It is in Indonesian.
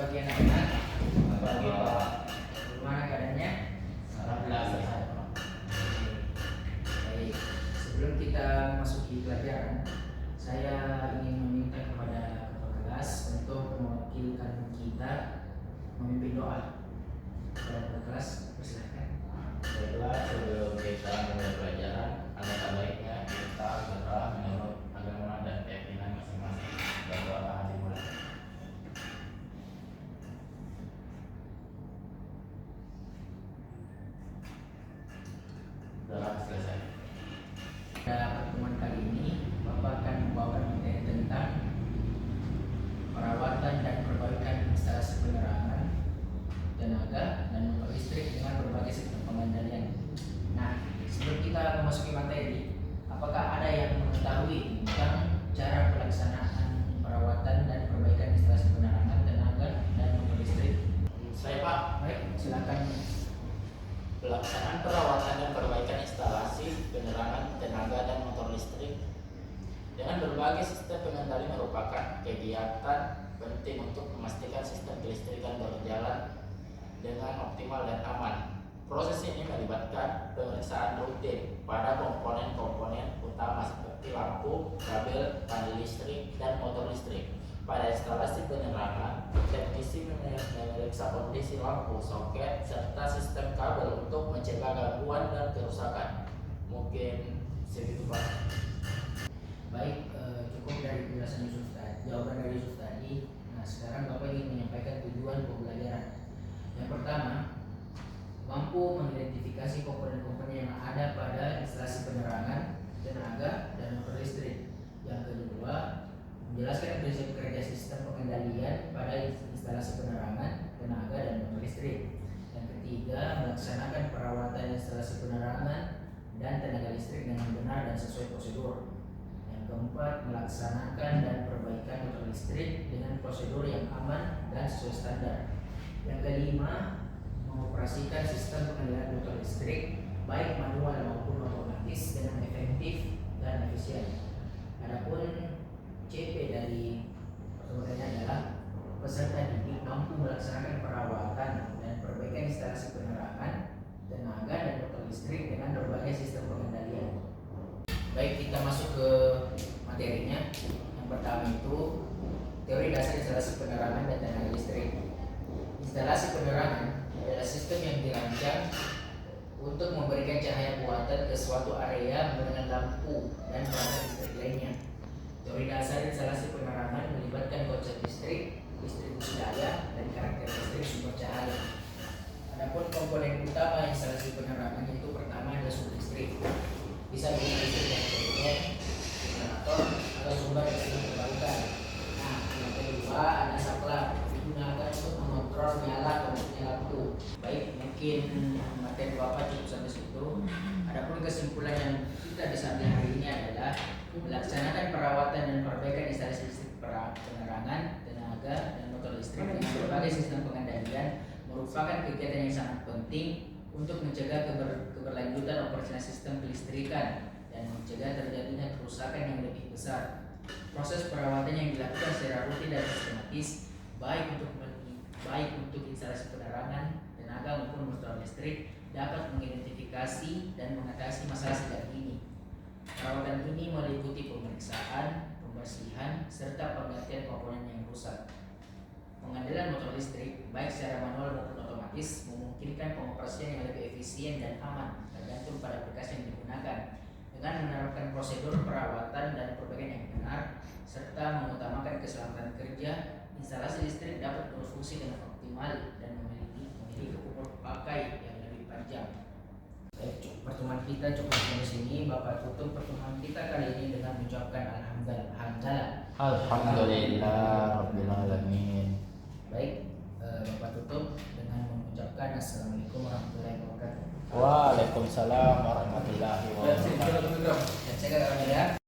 pagi anak-anak. Selamat pagi Pak. Gimana keadaannya? Alhamdulillah sehat Pak. Baik. Sebelum kita memasuki pelajaran, saya ingin meminta kepada kepala kelas untuk mewakilkan kita memimpin doa. Kepala kelas, persilahkan. Baiklah, sebelum kita mulai pelajaran, alangkah baiknya kita berdoa menurut agama dan keyakinan masing-masing. Berdoa dimulai. Doa selesai. Pada pertemuan kali ini, Bapak akan membawakan materi tentang perawatan dan perbaikan instalasi penerangan, tenaga, dan motor listrik dengan berbagai sistem pengendalian. Nah, sebelum kita memasuki materi, apakah ada yang mengetahui tentang cara pelaksanaan perawatan dan perbaikan instalasi penerangan, tenaga, dan motor listrik? Saya Pak, Baik, silakan. pelaksanaan perawatan dan perbaikan instalasi penerangan, tenaga, dan motor listrik dengan berbagai sistem pengendali merupakan kegiatan penting untuk memastikan sistem kelistrikan berjalan dengan optimal dan aman. Proses ini melibatkan pemeriksaan rutin pada komponen-komponen utama seperti lampu, kabel, panel listrik, dan motor listrik. Pada instalasi penerangan, teknisi memeriksa kondisi lampu, soket, serta sistem kabel untuk mencegah gangguan dan kerusakan. Mungkin segitu Pak. Baik, cukup dari penjelasan Yusuf tadi, jawaban dari Yusuf tadi. Nah, sekarang Bapak ingin menyampaikan tujuan pembelajaran. Yang pertama, mampu mengidentifikasi komponen-komponen yang ada pada instalasi penerangan, tenaga, dan motor listrik. Yang kedua, menjelaskan prinsip kerja sistem pengendalian pada instalasi penerangan, tenaga, dan motor listrik. Yang ketiga, melaksanakan perawatan instalasi penerangan dan tenaga listrik dengan benar dan sesuai prosedur. Yang keempat, melaksanakan dan perbaikan motor listrik dengan prosedur yang aman dan sesuai standar. Yang kelima, mengoperasikan sistem pengendalian motor listrik baik manual maupun otomatis dengan efektif dan efisien. Adapun CP dari pertemuan ini adalah peserta didik mampu melaksanakan perawatan dan perbaikan instalasi penerangan, tenaga, dan motor listrik dengan berbagai sistem pengendalian. Baik, kita masuk ke materinya. Yang pertama itu teori dasar instalasi penerangan dan tenaga listrik. Instalasi penerangan adalah sistem yang dirancang untuk memberikan cahaya buatan ke suatu area menggunakan lampu dan peralatan listrik lainnya. Teori dasar instalasi penerangan melibatkan konsep listrik, distribusi daya, dan karakteristik sumber cahaya. Adapun komponen utama instalasi penerangan itu pertama adalah sumber listrik. Bisa berupa listrik yang konvensional, generator, atau sumber yang sudah terbarukan. Nah, yang kedua ada saklar, digunakan untuk mengontrol nyala atau matinya lampu. Baik, mungkin materi Bapak cukup sampai situ. Adapun kesimpulan yang kita bisa ambil hari ini adalah melaksanakan perawatan dan perbaikan instalasi listrik penerangan, tenaga, dan motor listrik dengan berbagai sistem pengendalian merupakan kegiatan yang sangat penting untuk mencegah keberlanjutan operasional sistem kelistrikan dan mencegah terjadinya kerusakan yang lebih besar. Proses perawatan yang dilakukan secara rutin dan sistematis baik untuk instalasi penerangan, tenaga maupun motor listrik dapat mengidentifikasi dan mengatasi masalah sejak dini. Perawatan ini meliputi pemeriksaan, pembersihan, serta penggantian komponen yang rusak. Pengendalian motor listrik baik secara manual maupun otomatis memungkinkan pengoperasian yang lebih efisien dan aman tergantung pada aplikasi yang digunakan. Dengan menerapkan prosedur perawatan dan perbaikan yang benar serta mengutamakan keselamatan kerja, instalasi listrik dapat berfungsi dengan optimal dan memiliki umur pakai yang lebih panjang. Baik, pertemuan kita cukup sampai sini. Bapak tutup pertemuan kita kali ini dengan mengucapkan alhamdulillah. Alhamdulillah Rabbil Alamin. Baik, Bapak tutup dengan mengucapkan assalamualaikum warahmatullahi wabarakatuh. Waalaikumsalam warahmatullahi wabarakatuh. Dan saya kata